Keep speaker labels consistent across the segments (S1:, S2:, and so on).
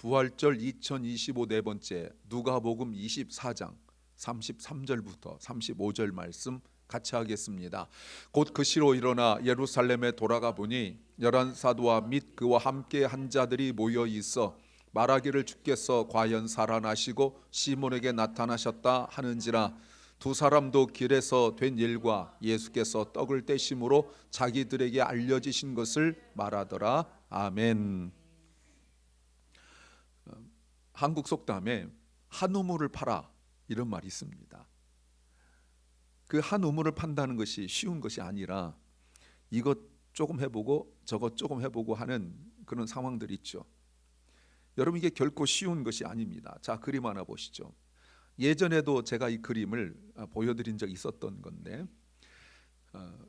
S1: 부활절 2025 네 번째 누가복음 24장 33절부터 35절 말씀 같이 하겠습니다. 곧 그 시로 일어나 예루살렘에 돌아가 보니 11 사도와 및 그와 함께 한 자들이 모여 있어 말하기를 주께서 과연 살아나시고 시몬에게 나타나셨다 하는지라. 두 사람도 길에서 된 일과 예수께서 떡을 떼심으로 자기들에게 알려지신 것을 말하더라. 아멘. 한국 속담에 한 우물을 팔아 이런 말이 있습니다. 그 한 우물을 판다는 것이 쉬운 것이 아니라 이것 조금 해보고 저것 조금 해보고 하는 그런 상황들이 있죠. 여러분, 이게 결코 쉬운 것이 아닙니다. 자, 그림 하나 보시죠. 예전에도 제가 이 그림을 보여드린 적이 있었던 건데,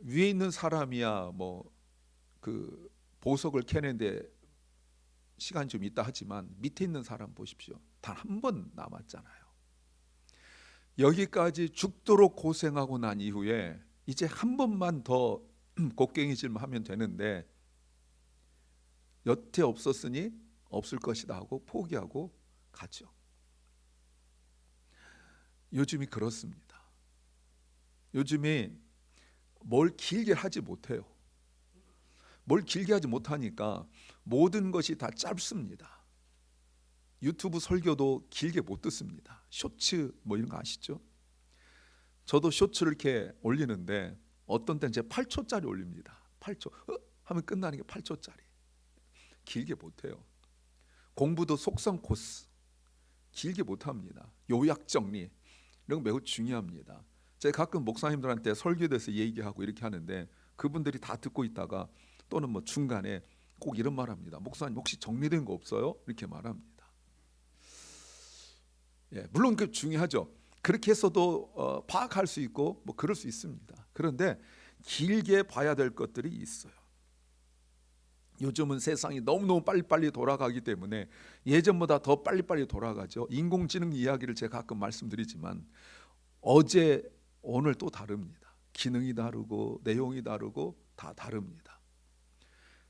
S1: 위에 있는 사람이야 뭐 그 보석을 캐는데 시간이 좀 있다 하지만 밑에 있는 사람 보십시오. 단 한 번 남았잖아요. 여기까지 죽도록 고생하고 난 이후에 이제 한 번만 더 곡괭이질만 하면 되는데 여태 없었으니 없을 것이다 하고 포기하고 가죠. 요즘이 그렇습니다. 요즘에 뭘 길게 하지 못해요. 뭘 길게 하지 못하니까 모든 것이 다 짧습니다. 유튜브 설교도 길게 못 듣습니다. 쇼츠 뭐 이런 거 아시죠? 저도 쇼츠를 이렇게 올리는데 어떤 때는 제가 8초짜리 올립니다. 8초 하면 끝나는 게 8초짜리. 길게 못해요. 공부도 속성 코스 길게 못합니다. 요약 정리 이런 거 매우 중요합니다. 제가 가끔 목사님들한테 설교에 대해서 얘기하고 이렇게 하는데 그분들이 다 듣고 있다가 또는 뭐 중간에 꼭 이런 말 합니다. 목사님 혹시 정리된 거 없어요? 이렇게 말합니다. 예, 물론 그 중요하죠. 그렇게 해서도 파악할 수 있고 뭐 그럴 수 있습니다. 그런데 길게 봐야 될 것들이 있어요. 요즘은 세상이 너무너무 빨리빨리 돌아가기 때문에 예전보다 더 빨리빨리 돌아가죠. 인공지능 이야기를 제가 가끔 말씀드리지만 어제 오늘 또 다릅니다. 기능이 다르고 내용이 다르고 다 다릅니다.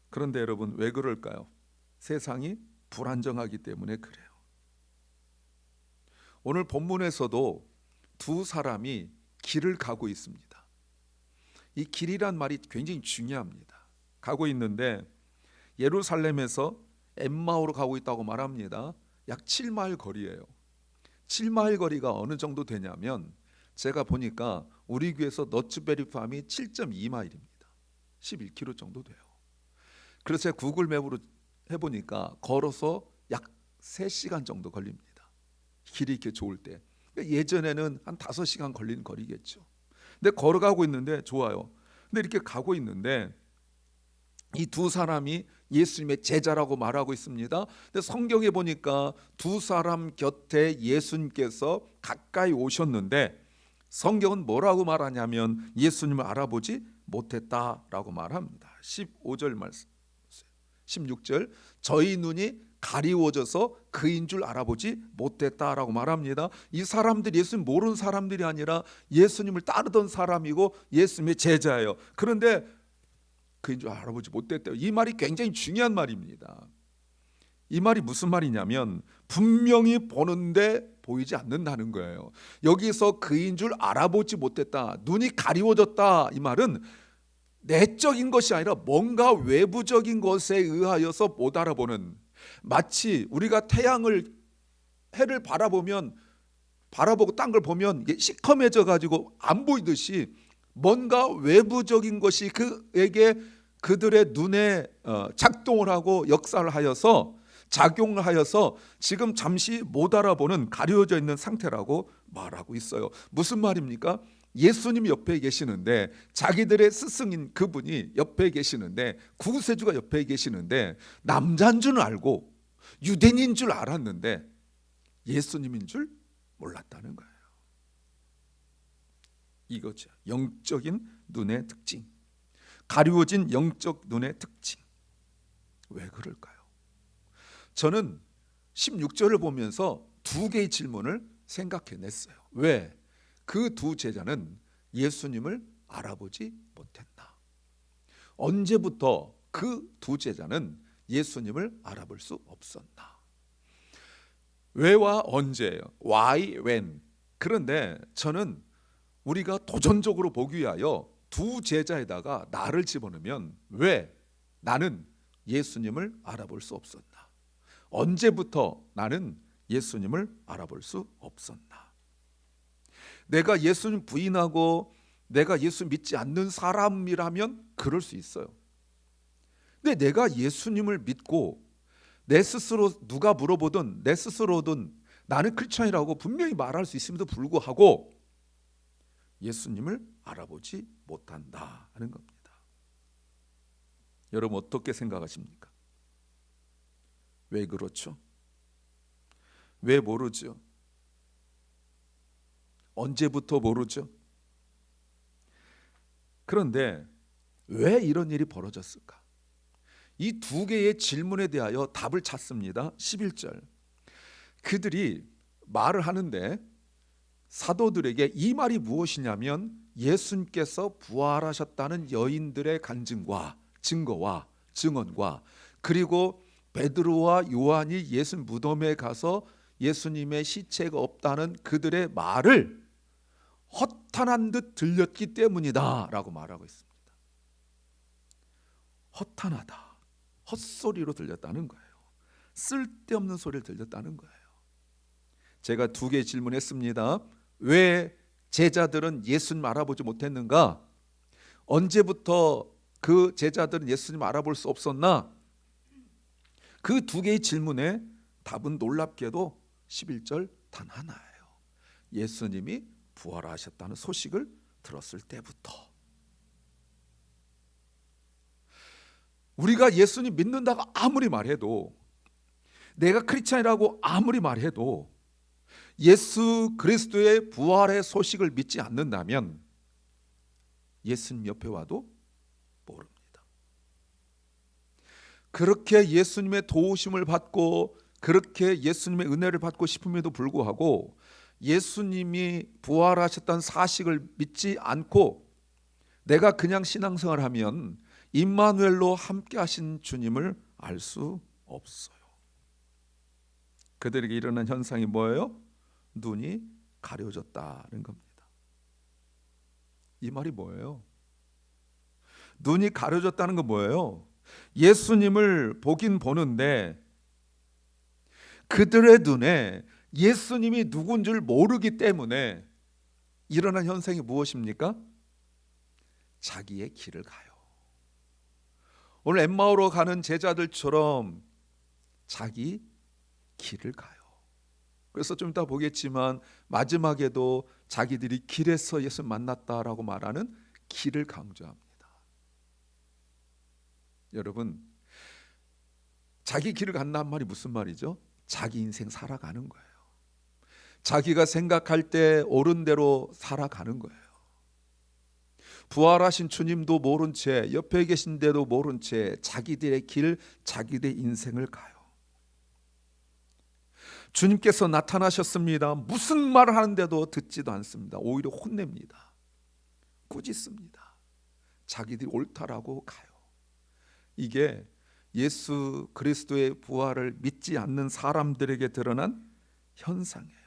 S1: 그런데 여러분, 왜 그럴까요? 세상이 불안정하기 때문에 그래요. 오늘 본문에서도 두 사람이 길을 가고 있습니다. 이 길이란 말이 굉장히 중요합니다. 가고 있는데 예루살렘에서 엠마오로 가고 있다고 말합니다. 약 7마일 거리예요. 7마일 거리가 어느 정도 되냐면 제가 보니까 우리 교회에서 너츠베리팜이 7.2마일입니다. 11km 정도 돼요. 그래서 제가 구글 맵으로 해보니까 걸어서 약 3시간 정도 걸립니다. 길이 이렇게 좋을 때. 예전에는 한 5시간 걸리는 거리겠죠. 근데 걸어가고 있는데 좋아요. 근데 이렇게 가고 있는데 이 두 사람이 예수님의 제자라고 말하고 있습니다. 근데 성경에 보니까 두 사람 곁에 예수님께서 가까이 오셨는데 성경은 뭐라고 말하냐면 예수님을 알아보지 못했다라고 말합니다. 15절 말씀, 16절 저희 눈이 가리워져서 그인 줄 알아보지 못했다라고 말합니다. 이 사람들이 예수님 모르는 사람들이 아니라 예수님을 따르던 사람이고 예수님의 제자예요. 그런데 그인 줄 알아보지 못했대요. 이 말이 굉장히 중요한 말입니다. 이 말이 무슨 말이냐면 분명히 보는데 보이지 않는다는 거예요. 여기서 그인 줄 알아보지 못했다, 눈이 가리워졌다, 이 말은 내적인 것이 아니라 뭔가 외부적인 것에 의하여서 못 알아보는, 마치 우리가 해를 바라보고 딴 걸 보면 이게 시커매져 가지고 안 보이듯이 뭔가 외부적인 것이 그들의 눈에 작동을 하고 역사를 하여서 작용을 하여서 지금 잠시 못 알아보는 가려져 있는 상태라고 말하고 있어요. 무슨 말입니까? 예수님이 옆에 계시는데, 자기들의 스승인 그분이 옆에 계시는데, 구세주가 옆에 계시는데 남자인 줄 알고 유대인인 줄 알았는데 예수님인 줄 몰랐다는 거예요. 이거죠. 영적인 눈의 특징, 가리워진 영적 눈의 특징. 왜 그럴까요? 저는 16절을 보면서 두 개의 질문을 생각해냈어요. 왜? 그 두 제자는 예수님을 알아보지 못했나? 언제부터 그 두 제자는 예수님을 알아볼 수 없었나? 왜와 언제예요. why, when. 그런데 저는 우리가 도전적으로 보기 위하여 두 제자에다가 나를 집어넣으면 왜 나는 예수님을 알아볼 수 없었나? 언제부터 나는 예수님을 알아볼 수 없었나? 내가 예수님 부인하고 내가 예수 믿지 않는 사람이라면 그럴 수 있어요. 근데 내가 예수님을 믿고 내 스스로 누가 물어보든 내 스스로든 나는 크리스천이라고 분명히 말할 수 있음에도 불구하고 예수님을 알아보지 못한다 하는 겁니다. 여러분 어떻게 생각하십니까? 왜 그렇죠? 왜 모르죠? 언제부터 모르죠? 그런데 왜 이런 일이 벌어졌을까? 이 두 개의 질문에 대하여 답을 찾습니다. 11절. 그들이 말을 하는데 사도들에게 이 말이 무엇이냐면 예수님께서 부활하셨다는 여인들의 간증과 증거와 증언과 그리고 베드로와 요한이 예수 무덤에 가서 예수님의 시체가 없다는 그들의 말을 허탄한 듯 들렸기 때문이다 라고 말하고 있습니다. 허탄하다, 헛소리로 들렸다는 거예요. 쓸데없는 소리를 들렸다는 거예요. 제가 두 개 질문했습니다. 왜 제자들은 예수님 알아보지 못했는가? 언제부터 그 제자들은 예수님 알아볼 수 없었나? 그 두 개의 질문에 답은 놀랍게도 11절 단 하나예요. 예수님이 부활하셨다는 소식을 들었을 때부터. 우리가 예수님 믿는다고 아무리 말해도, 내가 크리스찬이라고 아무리 말해도 예수 그리스도의 부활의 소식을 믿지 않는다면 예수님 옆에 와도 모릅니다. 그렇게 예수님의 도우심을 받고 그렇게 예수님의 은혜를 받고 싶음에도 불구하고 예수님이 부활하셨다는 사실을 믿지 않고 내가 그냥 신앙생활하면 임마누엘로 함께 하신 주님을 알 수 없어요. 그들에게 일어난 현상이 뭐예요? 눈이 가려졌다는 겁니다. 이 말이 뭐예요? 눈이 가려졌다는 건 뭐예요? 예수님을 보긴 보는데 그들의 눈에 예수님이 누군 줄 모르기 때문에 일어난 현상이 무엇입니까? 자기의 길을 가요. 오늘 엠마오로 가는 제자들처럼 자기 길을 가요. 그래서 좀 이따 보겠지만 마지막에도 자기들이 길에서 예수 만났다라고 말하는 길을 강조합니다. 여러분, 자기 길을 간다는 말이 무슨 말이죠? 자기 인생 살아가는 거예요. 자기가 생각할 때 옳은 대로 살아가는 거예요. 부활하신 주님도 모른 채 옆에 계신데도 모른 채 자기들의 길, 자기들의 인생을 가요. 주님께서 나타나셨습니다. 무슨 말을 하는데도 듣지도 않습니다. 오히려 혼냅니다. 꾸짖습니다. 자기들이 옳다라고 가요. 이게 예수 그리스도의 부활을 믿지 않는 사람들에게 드러난 현상이에요.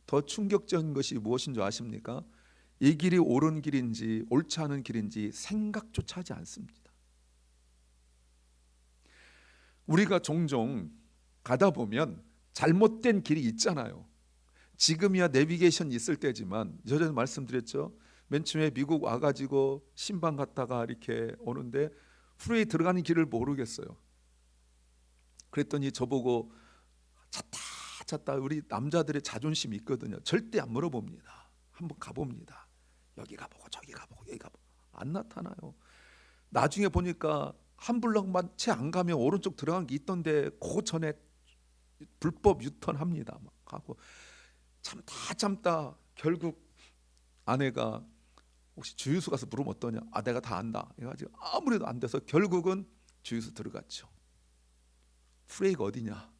S1: 더 충격적인 것이 무엇인 줄 아십니까? 이 길이 옳은 길인지 옳지 않은 길인지 생각조차 하지 않습니다. 우리가 종종 가다 보면 잘못된 길이 있잖아요. 지금이야 내비게이션 있을 때지만 저전에 말씀드렸죠. 맨 처음에 미국 와가지고 신방 갔다가 이렇게 오는데 프리웨이 들어가는 길을 모르겠어요. 그랬더니 저보고 찾다 우리 남자들의 자존심이 있거든요. 절대 안 물어봅니다. 한번 가봅니다. 여기 가보고 저기 가보고 여기 가보고 안 나타나요. 나중에 보니까 한 블럭만 채 안 가면 오른쪽 들어간 게 있던데 그 전에 불법 유턴합니다. 막 하고 참다 결국 아내가 혹시 주유소 가서 물으면 어떠냐? 내가 다 안다. 해가지고 아무래도 안 돼서 결국은 주유소 들어갔죠. 프레이가 어디냐?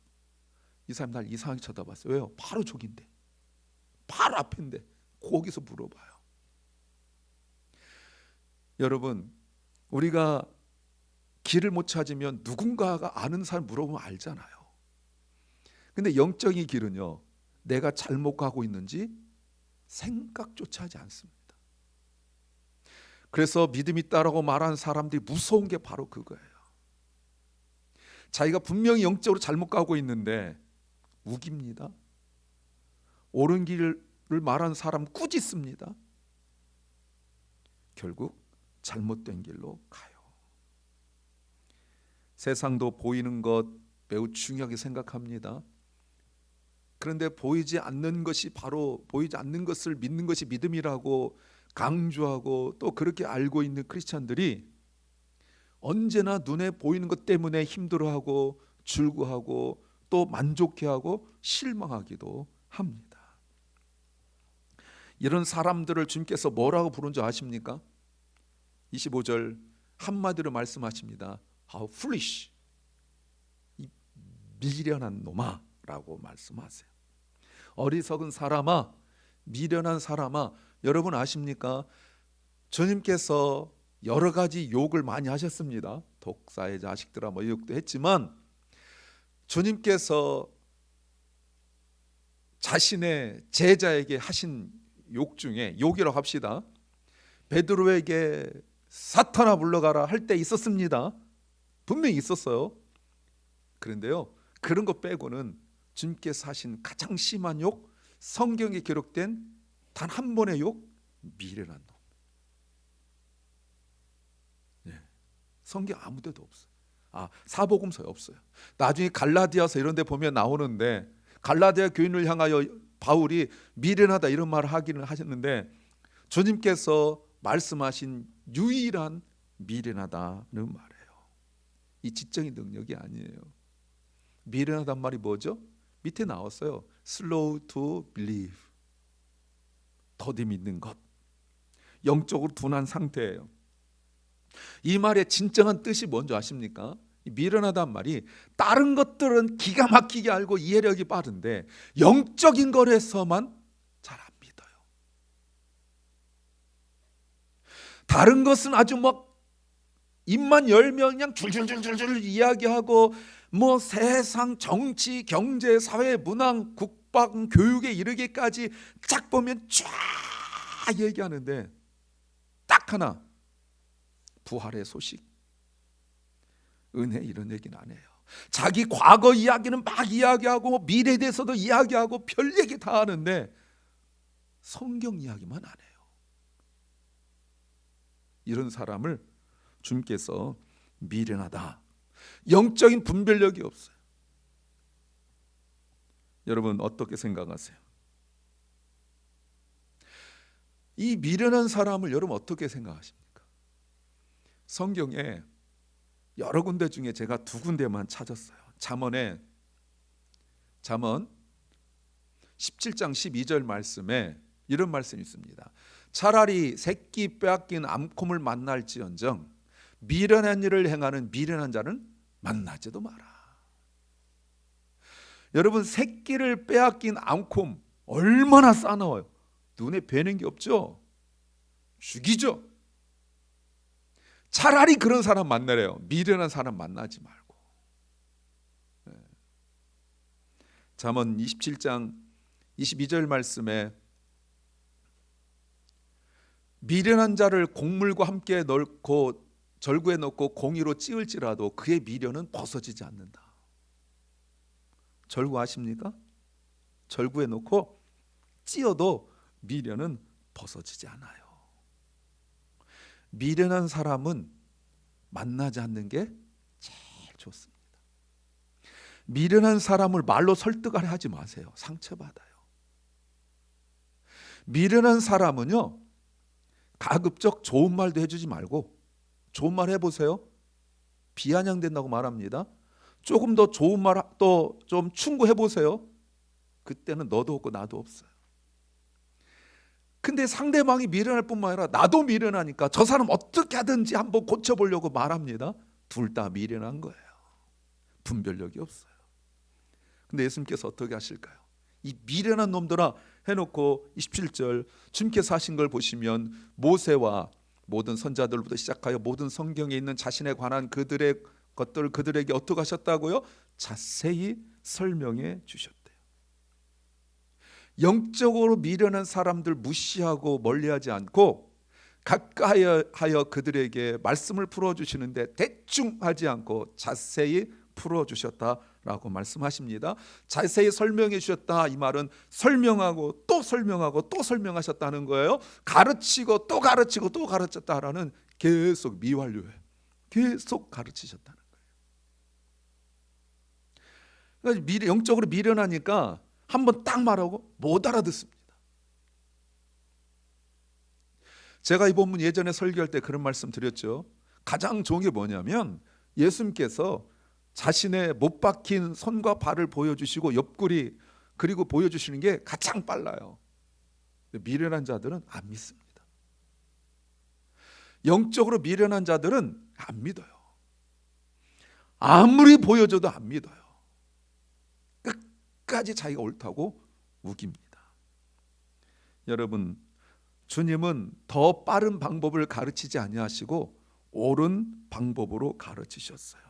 S1: 이 사람 날 이상하게 쳐다봤어요. 왜요? 바로 저긴데, 바로 앞인데 거기서 물어봐요. 여러분, 우리가 길을 못 찾으면 누군가가 아는 사람 물어보면 알잖아요. 근데 영적인 길은요, 내가 잘못 가고 있는지 생각조차 하지 않습니다. 그래서 믿음 있다라고 말하는 사람들이 무서운 게 바로 그거예요. 자기가 분명히 영적으로 잘못 가고 있는데 우깁니다. 옳은 길을 말하는 사람 꾸짖습니다. 결국 잘못된 길로 가요. 세상도 보이는 것 매우 중요하게 생각합니다. 그런데 보이지 않는 것이 바로 보이지 않는 것을 믿는 것이 믿음이라고 강조하고 또 그렇게 알고 있는 크리스찬들이 언제나 눈에 보이는 것 때문에 힘들어하고 즐거워하고 또 만족해하고 실망하기도 합니다. 이런 사람들을 주님께서 뭐라고 부른 줄 아십니까? 25절 한마디로 말씀하십니다. How foolish, 이 미련한 놈아 라고 말씀하세요. 어리석은 사람아, 미련한 사람아. 여러분 아십니까? 주님께서 여러 가지 욕을 많이 하셨습니다. 독사의 자식들아 뭐 욕도 했지만 주님께서 자신의 제자에게 하신 욕 중에, 욕이라고 합시다, 베드로에게 사탄아 물러가라 할 때 있었습니다. 분명히 있었어요. 그런데요, 그런 거 빼고는 주님께서 하신 가장 심한 욕, 성경에 기록된 단 한 번의 욕, 미련한 놈. 네. 성경 아무 데도 없어요. 사복음서에 없어요. 나중에 갈라디아서 이런 데 보면 나오는데, 갈라디아 교인을 향하여 바울이 미련하다 이런 말을 하기는 하셨는데 주님께서 말씀하신 유일한 미련하다는 말이에요. 이 지적인 능력이 아니에요. 미련하단 말이 뭐죠? 밑에 나왔어요. Slow to believe, 더디 믿는 것. 영적으로 둔한 상태예요. 이 말의 진정한 뜻이 뭔지 아십니까? 미련하단 말이 다른 것들은 기가 막히게 알고 이해력이 빠른데 영적인 거에서만 잘 안 믿어요. 다른 것은 아주 막 입만 열면 그냥 줄줄줄줄 이야기하고 뭐 세상, 정치, 경제, 사회, 문화, 국방, 교육에 이르기까지 쫙 보면 쫙 얘기하는데 딱 하나, 부활의 소식, 은혜, 이런 얘기는 안 해요. 자기 과거 이야기는 막 이야기하고 미래에 대해서도 이야기하고 별 얘기 다 하는데 성경 이야기만 안 해요. 이런 사람을 주님께서 미련하다, 영적인 분별력이 없어요. 여러분 어떻게 생각하세요? 이 미련한 사람을 여러분 어떻게 생각하십니까? 성경에 여러 군데 중에 제가 두 군데만 찾았어요. 잠언 17장 12절 말씀에 이런 말씀이 있습니다. 차라리 새끼 빼앗긴 암콤을 만날지언정 미련한 일을 행하는 미련한 자는 만나지도 마라. 여러분, 새끼를 빼앗긴 암콤 얼마나 싸나워요. 눈에 뵈는 게 없죠. 죽이죠. 차라리 그런 사람 만나래요. 미련한 사람 만나지 말고. 잠언 27장 22절 말씀에 미련한 자를 곡물과 함께 넣고 절구에 넣고 공의로 찌을지라도 그의 미련은 벗어지지 않는다. 절구 아십니까? 절구에 넣고 찌어도 미련은 벗어지지 않아요. 미련한 사람은 만나지 않는 게 제일 좋습니다. 미련한 사람을 말로 설득하려 하지 마세요. 상처받아요. 미련한 사람은요, 가급적 좋은 말도 해주지 말고, 좋은 말 해보세요. 비아냥된다고 말합니다. 조금 더 좋은 말 또 좀 충고해보세요. 그때는 너도 없고 나도 없어요. 근데 상대방이 미련할 뿐만 아니라 나도 미련하니까 저 사람 어떻게 하든지 한번 고쳐보려고 말합니다. 둘 다 미련한 거예요. 분별력이 없어요. 근데 예수님께서 어떻게 하실까요? 이 미련한 놈들아 해놓고 27절 주님께서 하신 걸 보시면 모세와 모든 선자들부터 시작하여 모든 성경에 있는 자신에 관한 그들의 것들을 그들에게 어떻게 하셨다고요? 자세히 설명해 주셨대요. 영적으로 미련한 사람들 무시하고 멀리하지 않고 가까이 하여 그들에게 말씀을 풀어주시는데 대충 하지 않고 자세히 풀어주셨다라고 말씀하십니다. 자세히 설명해 주셨다, 이 말은 설명하고 또 설명하고 또 설명하셨다는 거예요. 가르치고 또 가르치고 또 가르쳤다라는 계속 미완료예요. 계속 가르치셨다는 거예요. 그러니까 영적으로 미련하니까 한번 딱 말하고 못 알아듣습니다. 제가 이 본문 예전에 설교할 때 그런 말씀 드렸죠. 가장 좋은 게 뭐냐면 예수님께서 자신의 못 박힌 손과 발을 보여주시고 옆구리 그리고 보여주시는 게 가장 빨라요. 미련한 자들은 안 믿습니다. 영적으로 미련한 자들은 안 믿어요. 아무리 보여줘도 안 믿어요. 끝까지 자기가 옳다고 우깁니다. 여러분, 주님은 더 빠른 방법을 가르치지 아니하시고 옳은 방법으로 가르치셨어요.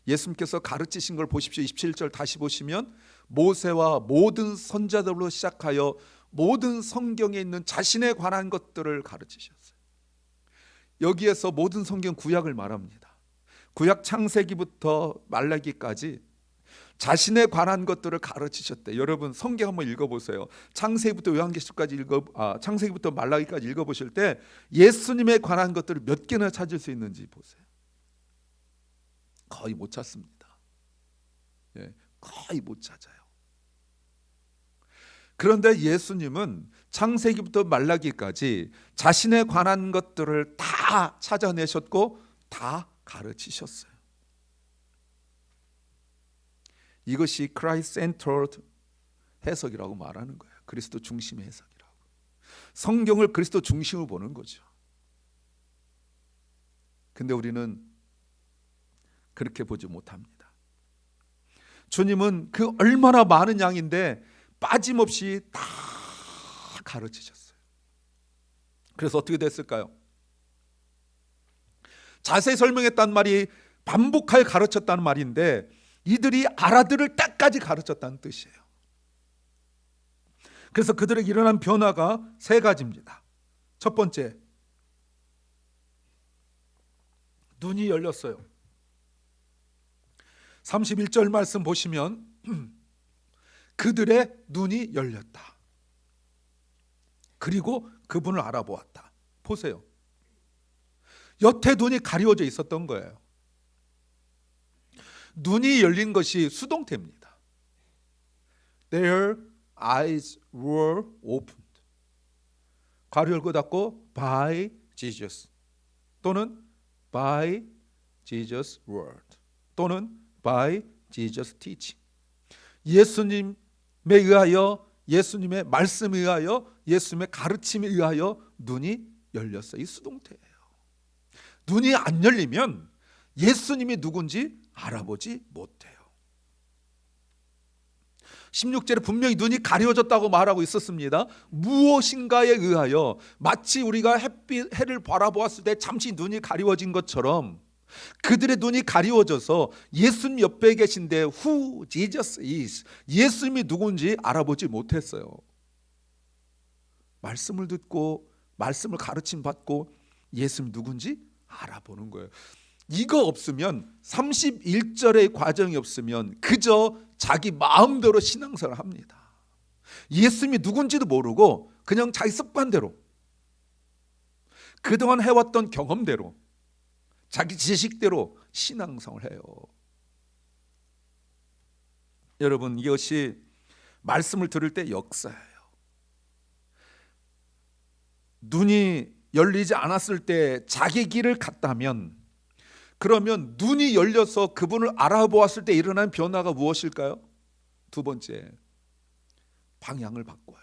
S1: 예수님께서 가르치신 걸 보십시오. 27절 다시 보시면 모세와 모든 선자들로 시작하여 모든 성경에 있는 자신에 관한 것들을 가르치셨어요. 여기에서 모든 성경 구약을 말합니다. 구약 창세기부터 말라기까지 자신에 관한 것들을 가르치셨대. 여러분 성경 한번 읽어보세요. 창세기부터 요한계시록까지 창세기부터 말라기까지 읽어보실 때 예수님에 관한 것들을 몇 개나 찾을 수 있는지 보세요. 거의 못 찾습니다. 거의 못 찾아요. 그런데 예수님은 창세기부터 말라기까지 자신에 관한 것들을 다 찾아내셨고 다 가르치셨어요. 이것이 Christ centered 해석이라고 말하는 거예요. 그리스도 중심의 해석이라고. 성경을 그리스도 중심으로 보는 거죠. 근데 우리는 그렇게 보지 못합니다. 주님은 그 얼마나 많은 양인데 빠짐없이 다 가르치셨어요. 그래서 어떻게 됐을까요? 자세히 설명했다는 말이 반복하여 가르쳤다는 말인데 이들이 알아들을 때까지 가르쳤다는 뜻이에요. 그래서 그들에게 일어난 변화가 세 가지입니다. 첫 번째, 눈이 열렸어요. 31절 말씀 보시면 그들의 눈이 열렸다. 그리고 그분을 알아보았다. 보세요. 여태 눈이 가리워져 있었던 거예요. 눈이 열린 것이 수동태입니다. Their eyes were opened. 괄호 열고 닫고 by Jesus 또는 by Jesus word 또는 by Jesus teaching. 예수님에 의하여, 예수님의 말씀에 의하여, 예수님의 가르침에 의하여 눈이 열렸어요. 이 수동태예요. 눈이 안 열리면 예수님이 누군지 알아보지 못해요. 16절에 분명히 눈이 가려졌다고 말하고 있었습니다. 무엇인가에 의하여 마치 우리가 해를 바라보았을 때 잠시 눈이 가리워진 것처럼 그들의 눈이 가리워져서 예수님 옆에 계신데 who Jesus is, 예수님이 누군지 알아보지 못했어요. 말씀을 듣고 말씀을 가르침 받고 예수님 누군지 알아보는 거예요. 이거 없으면 31절의 과정이 없으면 그저 자기 마음대로 신앙생활을 합니다. 예수님이 누군지도 모르고 그냥 자기 습관대로 그동안 해왔던 경험대로 자기 지식대로 신앙생활을 해요. 여러분 이것이 말씀을 들을 때 역사예요. 눈이 열리지 않았을 때 자기 길을 갔다면 그러면 눈이 열려서 그분을 알아보았을 때 일어난 변화가 무엇일까요? 두 번째, 방향을 바꿔요.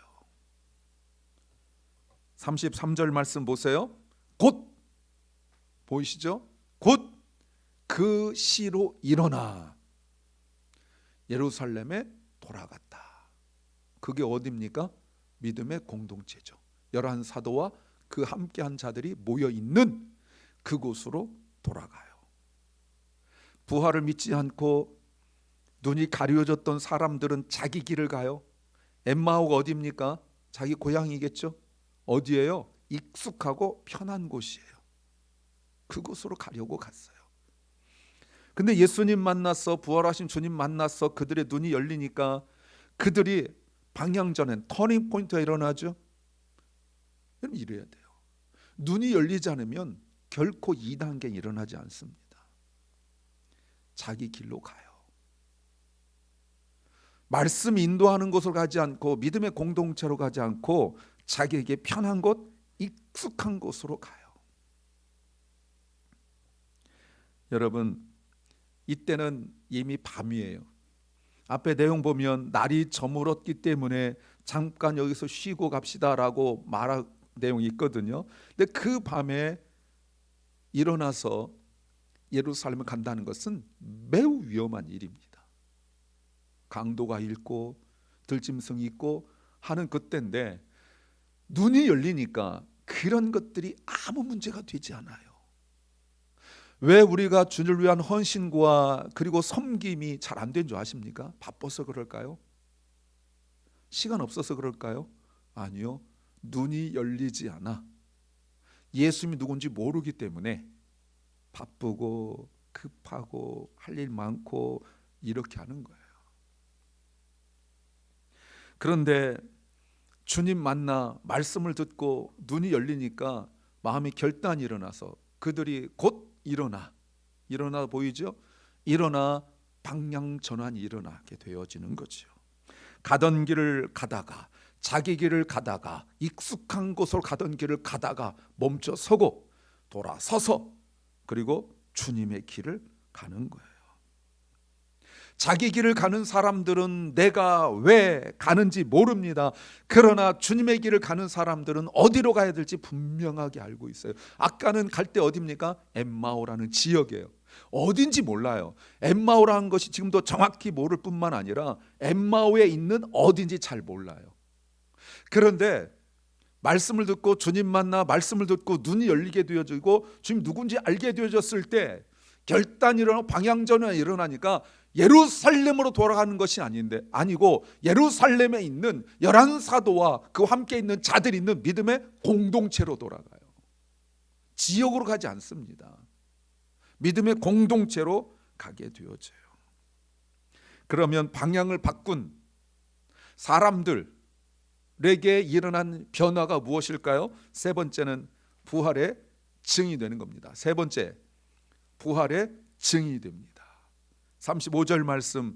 S1: 33절 말씀 보세요. 곧, 보이시죠? 곧 그 시로 일어나 예루살렘에 돌아갔다. 그게 어디입니까? 믿음의 공동체죠. 11 사도와 그 함께한 자들이 모여있는 그곳으로 돌아가요. 부활을 믿지 않고 눈이 가려졌던 사람들은 자기 길을 가요. 엠마오가 어디입니까? 자기 고향이겠죠. 어디예요? 익숙하고 편한 곳이에요. 그곳으로 가려고 갔어요. 근데 예수님 만났어, 부활하신 주님 만났어, 그들의 눈이 열리니까 그들이 방향전환, 터닝 포인트가 일어나죠. 여러분, 이래야 돼요. 눈이 열리지 않으면 결코 2단계는 일어나지 않습니다. 자기 길로 가요. 말씀 인도하는 곳으로 가지 않고, 믿음의 공동체로 가지 않고, 자기에게 편한 곳, 익숙한 곳으로 가요. 여러분, 이때는 이미 밤이에요. 앞에 내용 보면 날이 저물었기 때문에 잠깐 여기서 쉬고 갑시다라고 말한 내용이 있거든요. 근데 그 밤에 일어나서 예루살렘을 간다는 것은 매우 위험한 일입니다. 강도가 있고 들짐승이 있고 하는 그때인데, 눈이 열리니까 그런 것들이 아무 문제가 되지 않아요. 왜 우리가 주를 위한 헌신과 그리고 섬김이 잘 안 된 줄 아십니까? 바빠서 그럴까요? 시간 없어서 그럴까요? 아니요. 눈이 열리지 않아. 예수님이 누군지 모르기 때문에 바쁘고 급하고 할 일 많고 이렇게 하는 거예요. 그런데 주님 만나 말씀을 듣고 눈이 열리니까 마음의 결단이 일어나서 그들이 곧 일어나 보이죠? 일어나 방향 전환이 일어나게 되어지는 거죠. 가던 길을 가다가, 자기 길을 가다가, 익숙한 곳으로 가던 길을 가다가 멈춰 서고 돌아서서 그리고 주님의 길을 가는 거예요. 자기 길을 가는 사람들은 내가 왜 가는지 모릅니다. 그러나 주님의 길을 가는 사람들은 어디로 가야 될지 분명하게 알고 있어요. 아까는 갈 때 어디입니까? 엠마오라는 지역이에요. 어딘지 몰라요. 엠마오라는 것이 지금도 정확히 모를 뿐만 아니라 엠마오에 있는 어딘지 잘 몰라요. 그런데 말씀을 듣고 주님 만나 말씀을 듣고 눈이 열리게 되어지고 주님 누군지 알게 되어졌을 때 결단이 일어나고 방향전환이 일어나니까 예루살렘으로 돌아가는 것이 아니고 예루살렘에 있는 11사도와 그와 함께 있는 자들이 있는 믿음의 공동체로 돌아가요. 지역으로 가지 않습니다. 믿음의 공동체로 가게 되어져요. 그러면 방향을 바꾼 사람들에게 일어난 변화가 무엇일까요? 세 번째는 부활의 증이 되는 겁니다. 세 번째, 부활의 증이 됩니다. 35절 말씀,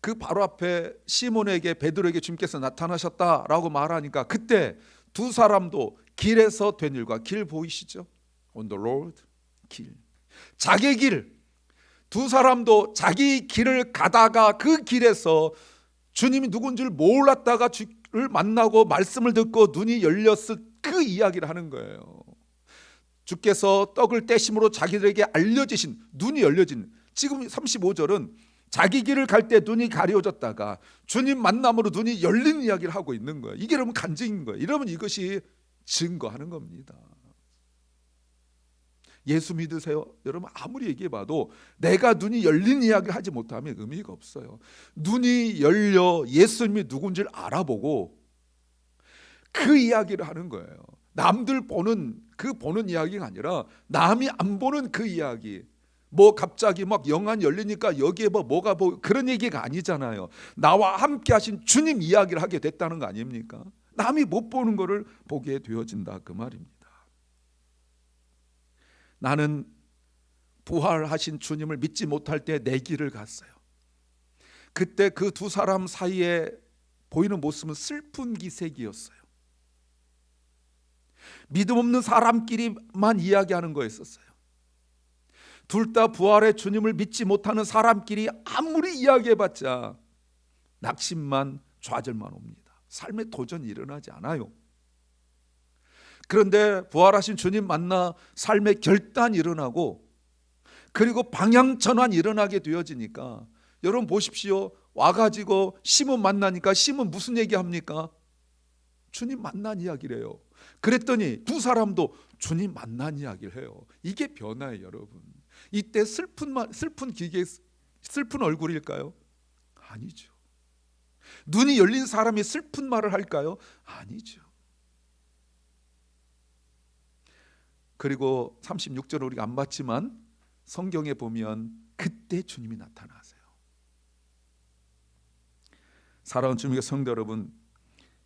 S1: 그 바로 앞에 시몬에게 베드로에게 주님께서 나타나셨다라고 말하니까 그때 두 사람도 길에서 된 일과, 길 보이시죠? On the road, 길, 자기 길, 두 사람도 자기 길을 가다가 그 길에서 주님이 누군지를 몰랐다가 주를 만나고 말씀을 듣고 눈이 열렸을 그 이야기를 하는 거예요. 주께서 떡을 떼심으로 자기들에게 알려지신, 눈이 열려진, 지금 35절은 자기 길을 갈 때 눈이 가려졌다가 주님 만남으로 눈이 열린 이야기를 하고 있는 거예요. 이게 여러분 간증인 거예요. 여러분, 이것이 증거하는 겁니다. 예수 믿으세요? 여러분, 아무리 얘기해봐도 내가 눈이 열린 이야기를 하지 못하면 의미가 없어요. 눈이 열려 예수님이 누군지를 알아보고 그 이야기를 하는 거예요. 남들 보는 이야기가 아니라 남이 안 보는 그 이야기. 뭐 갑자기 막 영안 열리니까 여기에 뭐가 그런 얘기가 아니잖아요. 나와 함께 하신 주님 이야기를 하게 됐다는 거 아닙니까? 남이 못 보는 거를 보게 되어진다, 그 말입니다. 나는 부활하신 주님을 믿지 못할 때 내 길을 갔어요. 그때 그 두 사람 사이에 보이는 모습은 슬픈 기색이었어요. 믿음 없는 사람끼리만 이야기하는 거였었어요. 둘 다 부활의 주님을 믿지 못하는 사람끼리 아무리 이야기해봤자 낙심만, 좌절만 옵니다. 삶의 도전이 일어나지 않아요. 그런데 부활하신 주님 만나 삶의 결단이 일어나고 그리고 방향 전환이 일어나게 되어지니까, 여러분 보십시오. 와가지고 시몬 만나니까 시몬 무슨 얘기합니까? 주님 만난 이야기래요. 그랬더니 두 사람도 주님 만난 이야기를 해요. 이게 변화예요, 여러분. 이때 슬픈 얼굴일까요? 아니죠. 눈이 열린 사람이 슬픈 말을 할까요? 아니죠. 그리고 36절을 우리가 안 봤지만 성경에 보면 그때 주님이 나타나세요. 사랑하는 주님의 성도 여러분,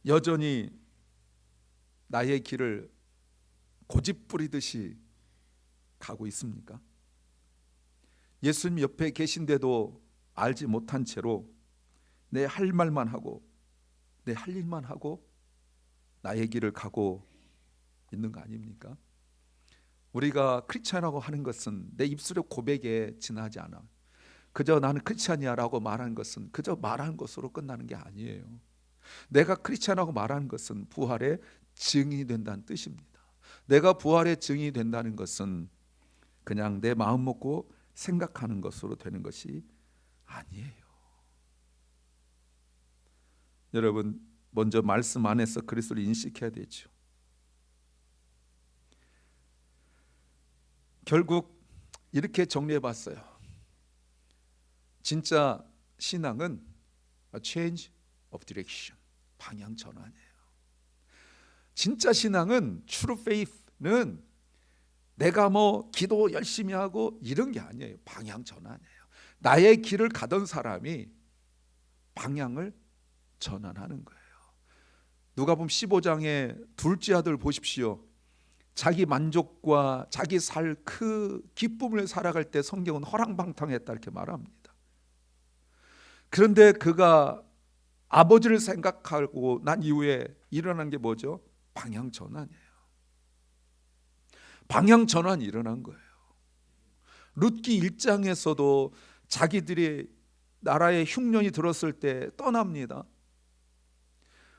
S1: 여전히 나의 길을 고집부리듯이 가고 있습니까? 예수님 옆에 계신데도 알지 못한 채로 내 할 말만 하고 내 할 일만 하고 나의 길을 가고 있는 거 아닙니까? 우리가 크리스찬이라고 하는 것은 내 입술의 고백에 지나지 않아. 그저 나는 크리스찬이야라고 말하는 것은 그저 말하는 것으로 끝나는 게 아니에요. 내가 크리스찬이라고 말하는 것은 부활의 증인이 된다는 뜻입니다. 내가 부활의 증인이 된다는 것은 그냥 내 마음 먹고 생각하는 것으로 되는 것이 아니에요. 여러분, 먼저 말씀 안에서 그리스도를 인식해야 되죠. 결국 이렇게 정리해 봤어요. 진짜 신앙은 a change of direction, 방향 전환이에요. 진짜 신앙은 true faith는 내가 뭐 기도 열심히 하고 이런 게 아니에요. 방향 전환이에요. 나의 길을 가던 사람이 방향을 전환하는 거예요. 누가복음 15장의 둘째 아들 보십시오. 자기 만족과 자기 살 그 기쁨을 살아갈 때 성경은 허랑방탕했다 이렇게 말합니다. 그런데 그가 아버지를 생각하고 난 이후에 일어난 게 뭐죠? 방향 전환이에요. 방향 전환이 일어난 거예요. 룻기 1장에서도 자기들이 나라의 흉년이 들었을 때 떠납니다.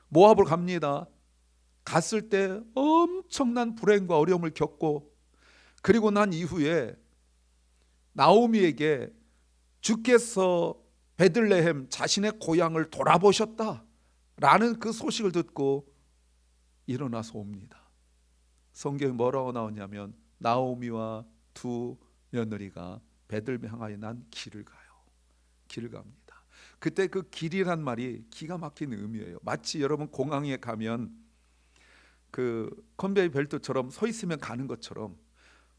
S1: 모압을 갑니다. 갔을 때 엄청난 불행과 어려움을 겪고, 그리고 난 이후에 나오미에게 주께서 베들레헴 자신의 고향을 돌아보셨다라는 그 소식을 듣고 일어나서 옵니다. 성경에 뭐라고 나오냐면 나오미와 두 며느리가 베들레헴 향하여 난 길을 가요. 길을 갑니다. 그때 그 길이란 말이 기가 막힌 의미예요. 마치 여러분 공항에 가면 그 컨베이어 벨트처럼 서 있으면 가는 것처럼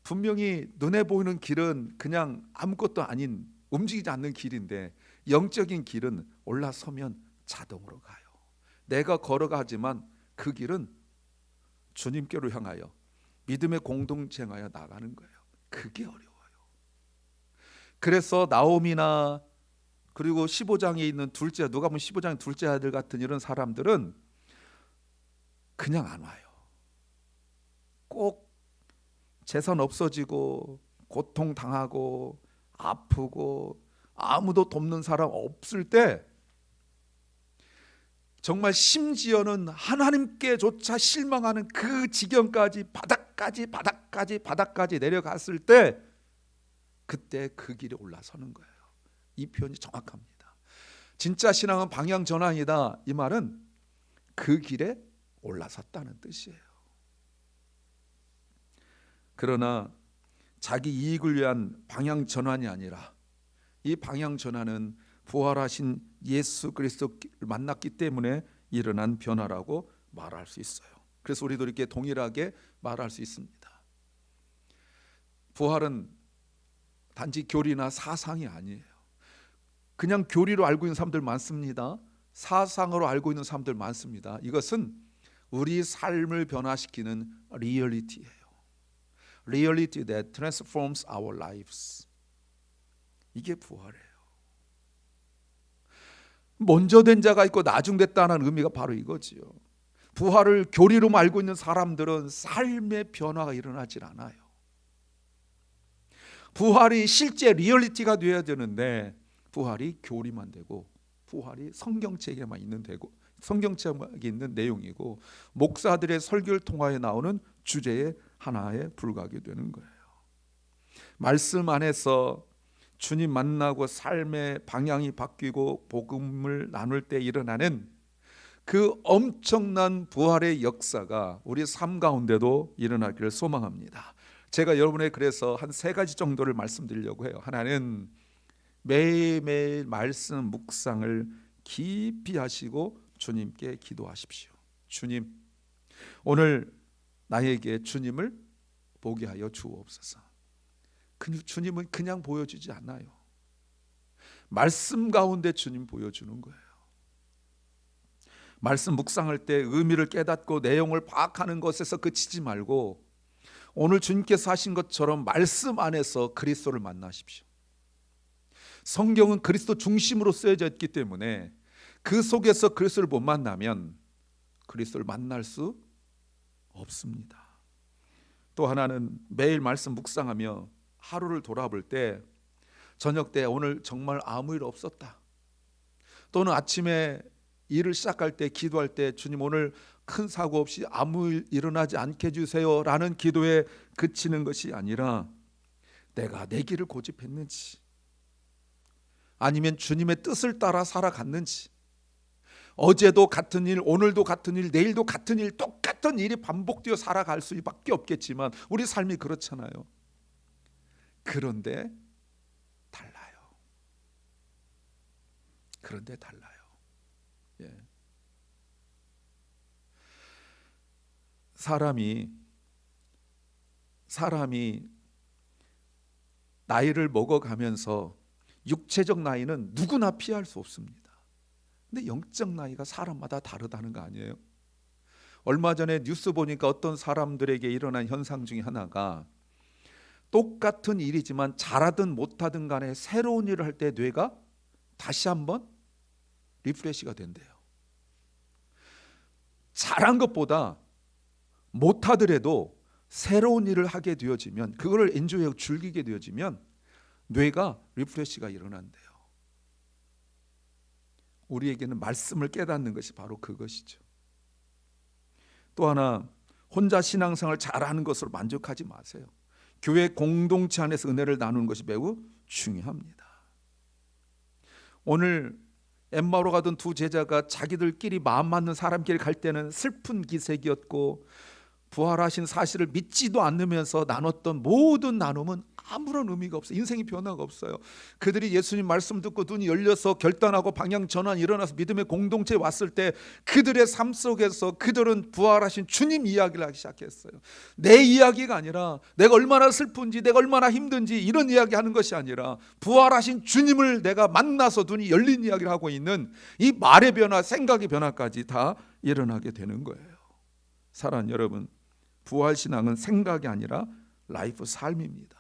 S1: 분명히 눈에 보이는 길은 그냥 아무것도 아닌 움직이지 않는 길인데 영적인 길은 올라서면 자동으로 가요. 내가 걸어가지만 그 길은 주님께로 향하여 믿음의 공동체 향하여 나가는 거예요. 그게 어려워요. 그래서 나오미나 그리고 15장에 있는 둘째, 누가복음 15장의 둘째 아들 같은 이런 사람들은 그냥 안 와요. 꼭 재산 없어지고 고통당하고 아프고 아무도 돕는 사람 없을 때, 정말 심지어는 하나님께조차 실망하는 그 지경까지 바닥까지 내려갔을 때, 그때 그 길에 올라서는 거예요. 이 표현이 정확합니다. 진짜 신앙은 방향 전환이다. 이 말은 그 길에 올라섰다는 뜻이에요. 그러나 자기 이익을 위한 방향 전환이 아니라 이 방향 전환은 부활하신 예수 그리스도를 만났기 때문에 일어난 변화라고 말할 수 있어요. 그래서 우리도 이렇게 동일하게 말할 수 있습니다. 부활은 단지 교리나 사상이 아니에요. 그냥 교리로 알고 있는 사람들 많습니다. 사상으로 알고 있는 사람들 많습니다. 이것은 우리 삶을 변화시키는 리얼리티예요. Reality that transforms our lives. 이게 부활이에요. 먼저 된 자가 있고 나중됐다는 의미가 바로 이거지요. 부활을 교리로만 알고 있는 사람들은 삶의 변화가 일어나질 않아요. 부활이 실제 리얼리티가 되어야 되는데 부활이 교리만 되고, 부활이 성경책에만 있는 되고, 성경책에 있는 내용이고 목사들의 설교를 통하여 나오는 주제의 하나에 불과하게 되는 거예요. 말씀 안에서 주님 만나고 삶의 방향이 바뀌고 복음을 나눌 때 일어나는 그 엄청난 부활의 역사가 우리 삶 가운데도 일어나기를 소망합니다. 제가 여러분에게 그래서 한 세 가지 정도를 말씀드리려고 해요. 하나는 매일매일 말씀 묵상을 깊이 하시고 주님께 기도하십시오. 주님, 오늘 나에게 주님을 보게 하여 주옵소서. 주님은 그냥 보여주지 않아요. 말씀 가운데 주님 보여주는 거예요. 말씀 묵상할 때 의미를 깨닫고 내용을 파악하는 것에서 그치지 말고 오늘 주님께서 하신 것처럼 말씀 안에서 그리스도를 만나십시오. 성경은 그리스도 중심으로 쓰여져 있기 때문에 그 속에서 그리스도를 못 만나면 그리스도를 만날 수 없습니다. 또 하나는 매일 말씀 묵상하며 하루를 돌아볼 때 저녁 때 오늘 정말 아무 일 없었다, 또는 아침에 일을 시작할 때 기도할 때 주님 오늘 큰 사고 없이 아무 일 일어나지 않게 해주세요 라는 기도에 그치는 것이 아니라 내가 내 길을 고집했는지, 아니면 주님의 뜻을 따라 살아갔는지, 어제도 같은 일, 오늘도 같은 일, 내일도 같은 일, 똑같은 일이 반복되어 살아갈 수밖에 없겠지만 우리 삶이 그렇잖아요. 그런데 달라요. 그런데 달라요. 예. 사람이 나이를 먹어가면서 육체적 나이는 누구나 피할 수 없습니다. 근데 영적 나이가 사람마다 다르다는 거 아니에요? 얼마 전에 뉴스 보니까 어떤 사람들에게 일어난 현상 중에 하나가 똑같은 일이지만 잘하든 못하든 간에 새로운 일을 할 때 뇌가 다시 한번 리프레시가 된대요. 잘한 것보다 못하더라도 새로운 일을 하게 되어지면, 그거를 엔조이하고 즐기게 되어지면 뇌가 리프레시가 일어난대요. 우리에게는 말씀을 깨닫는 것이 바로 그것이죠. 또 하나, 혼자 신앙생활 잘하는 것으로 만족하지 마세요. 교회 공동체 안에서 은혜를 나누는 것이 매우 중요합니다. 오늘 엠마오로 가던 두 제자가 자기들끼리 마음 맞는 사람끼리 갈 때는 슬픈 기색이었고 부활하신 사실을 믿지도 않으면서 나눴던 모든 나눔은 아무런 의미가 없어요. 인생의 변화가 없어요. 그들이 예수님 말씀 듣고 눈이 열려서 결단하고 방향 전환이 일어나서 믿음의 공동체에 왔을 때 그들의 삶 속에서 그들은 부활하신 주님 이야기를 하기 시작했어요. 내 이야기가 아니라 내가 얼마나 슬픈지, 내가 얼마나 힘든지 이런 이야기 하는 것이 아니라 부활하신 주님을 내가 만나서 눈이 열린 이야기를 하고 있는 이 말의 변화, 생각의 변화까지 다 일어나게 되는 거예요. 사랑하는 여러분, 부활신앙은 생각이 아니라 라이프, 삶입니다.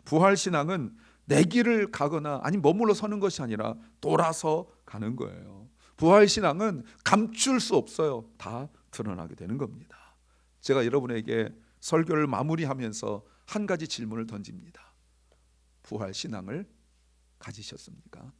S1: 부활신앙은 내 길을 가거나 아니 머물러 서는 것이 아니라 돌아서 가는 거예요. 부활신앙은 감출 수 없어요. 다 드러나게 되는 겁니다. 제가 여러분에게 설교를 마무리하면서 한 가지 질문을 던집니다. 부활신앙을 가지셨습니까?